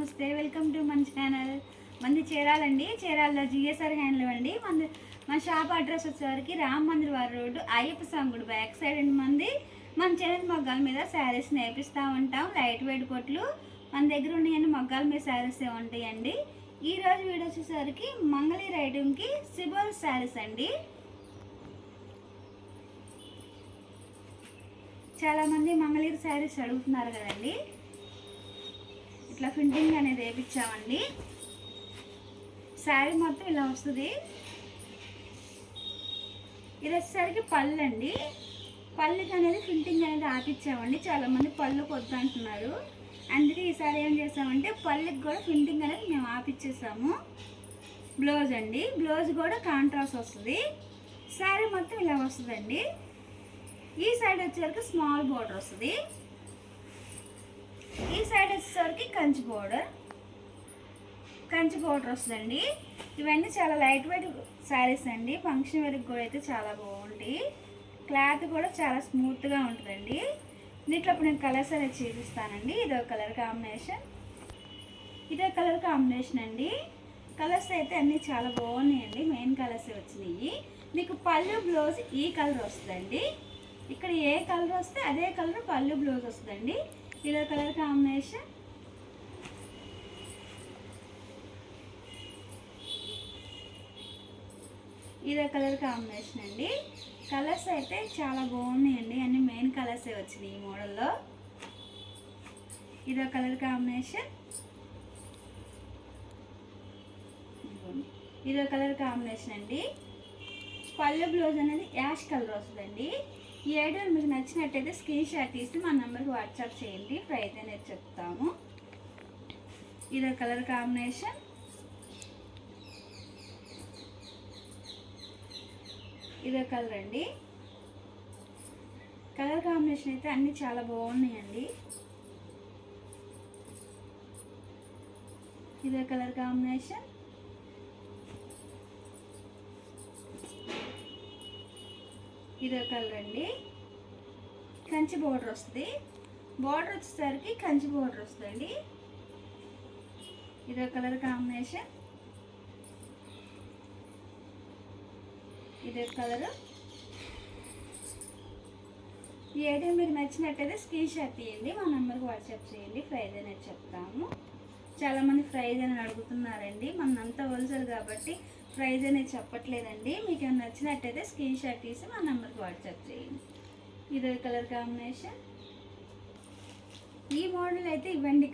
నమస్తే, welcome to మన channel. మంది చీరాలండి. చీరాల్లో జిఎస్ఆర్ హ్యాండ్లూమ్ అండి. మన షాప్ అడ్రస్ వచ్చేసరికి రామ్ మందిర్ వారి రోడ్డు, అయ్యప్ప స్వామి గుడి బ్యాక్ సైడ్ అండి. మన చేనేత మగ్గాల మీద శారీస్ నేర్పిస్తూ ఉంటాం. లైట్ వెయిట్ కొట్లు మన దగ్గర ఉన్నాయండి. మగ్గాల మీద శారీస్ ఉంటాయండి. ఈరోజు వీడియో వచ్చేసరికి మంగళగిరి ఐటమ్కి సిబోల్ శారీస్ అండి. చాలామంది మంగళగిరి శారీస్ అడుగుతున్నారు కదండి. ఇట్లా ప్రింటింగ్ అనేది వేయించామండి. శారీ మొత్తం ఇలా వస్తుంది. ఇది వచ్చేసరికి పళ్ళు అండి. పళ్ళుకి అనేది ప్రింటింగ్ అనేది ఆపించామండి. చాలామంది పళ్ళు వద్దు అంటున్నారు. అందుకే ఈసారి ఏం చేసామంటే పళ్ళుకి కూడా ప్రింటింగ్ అనేది మేము ఆపిచ్చేసాము. బ్లౌజ్ అండి. బ్లౌజ్ కూడా కాంట్రాస్ట్ వస్తుంది. శారీ మొత్తం ఇలా వస్తుందండి. ఈ సైడ్ వచ్చేసరికి స్మాల్ బోర్డర్ వస్తుంది. ఈ సైడ్ వచ్చేసరికి కంచి బోర్డర్ వస్తుందండి. ఇవన్నీ చాలా లైట్ వెయిట్ శారీస్ అండి. ఫంక్షన్ వేర్కి కూడా అయితే చాలా బాగుంటాయి. క్లాత్ కూడా చాలా స్మూత్గా ఉంటుందండి. దీంట్లో ఇప్పుడు నేను కలర్స్ అనేది చూపిస్తానండి. ఇదో కలర్ కాంబినేషన్ అండి. కలర్స్ అయితే అన్నీ చాలా బాగున్నాయండి. మెయిన్ కలర్స్ వచ్చినాయి. మీకు పళ్ళు బ్లౌజ్ ఈ కలర్ వస్తుందండి. ఇక్కడ ఏ కలర్ వస్తే అదే కలర్ పళ్ళు బ్లౌజ్ వస్తుందండి. ఇదో కలర్ కాంబినేషన్. ఇదో కలర్ కాంబినేషన్ అండి. కలర్స్ అయితే చాలా బాగున్నాయండి. అన్ని మెయిన్ కలర్సే వచ్చినాయి ఈ మోడల్లో. ఇదో కలర్ కాంబినేషన్. ఇదో కలర్ కాంబినేషన్ అండి. పళ్ళు బ్లౌజ్ అనేది యాష్ కలర్ వస్తుందండి. ఈ ఐడియా మీకు నచ్చినట్టయితే స్క్రీన్ షాట్ తీసి మా నెంబర్కి వాట్సాప్ చేయండి. ప్రైస్ అనేది చెప్తాము. ఇదో కలర్ కాంబినేషన్. ఇదో కలర్ అండి. కలర్ కాంబినేషన్ అయితే అన్నీ చాలా బాగున్నాయండి. ఇదో కలర్ కాంబినేషన్. ఇదో కలర్ అండి. కంచి బోర్డర్ వస్తుంది. బోర్డర్ వచ్చేసరికి కంచి బోర్డర్ వస్తుందండి. ఇదో కలర్ కాంబినేషన్. ఇదే కలర్. ఈ ఐడియా మీకు నచ్చినట్టయితే స్క్రీన్ షాట్ తీయండి. మా నెంబర్కి వాట్సాప్ చేయండి. ప్రైజ్ అనేది చెప్తాము. చాలామంది ప్రైజ్ అని అడుగుతున్నారండి. మనంతా హోల్సేల్ కాబట్టి ప్రైజ్ అనేది చెప్పట్లేదండి. మీకు ఏమైనా నచ్చినట్టయితే స్క్రీన్ షాట్ తీసి మా నెంబర్కి వాట్సాప్ చేయండి. ఇదే కలర్ కాంబినేషన్. ఈ మోడల్ అయితే ఇవ్వండి.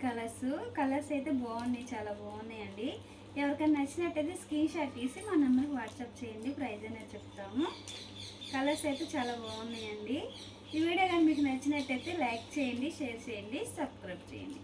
కలర్స్ అయితే బాగున్నాయి, చాలా బాగున్నాయండి. ఎవరికైనా నచ్చినట్టయితే స్క్రీన్ షాట్ తీసి మా నెంబర్కి వాట్సాప్ చేయండి. ప్రైజ్ అనేది చెప్తాము. కలర్స్ అయితే చాలా బాగున్నాయండి. ఈ వీడియో కానీ మీకు నచ్చినట్టయితే లైక్ చేయండి, షేర్ చేయండి, సబ్స్క్రైబ్ చేయండి.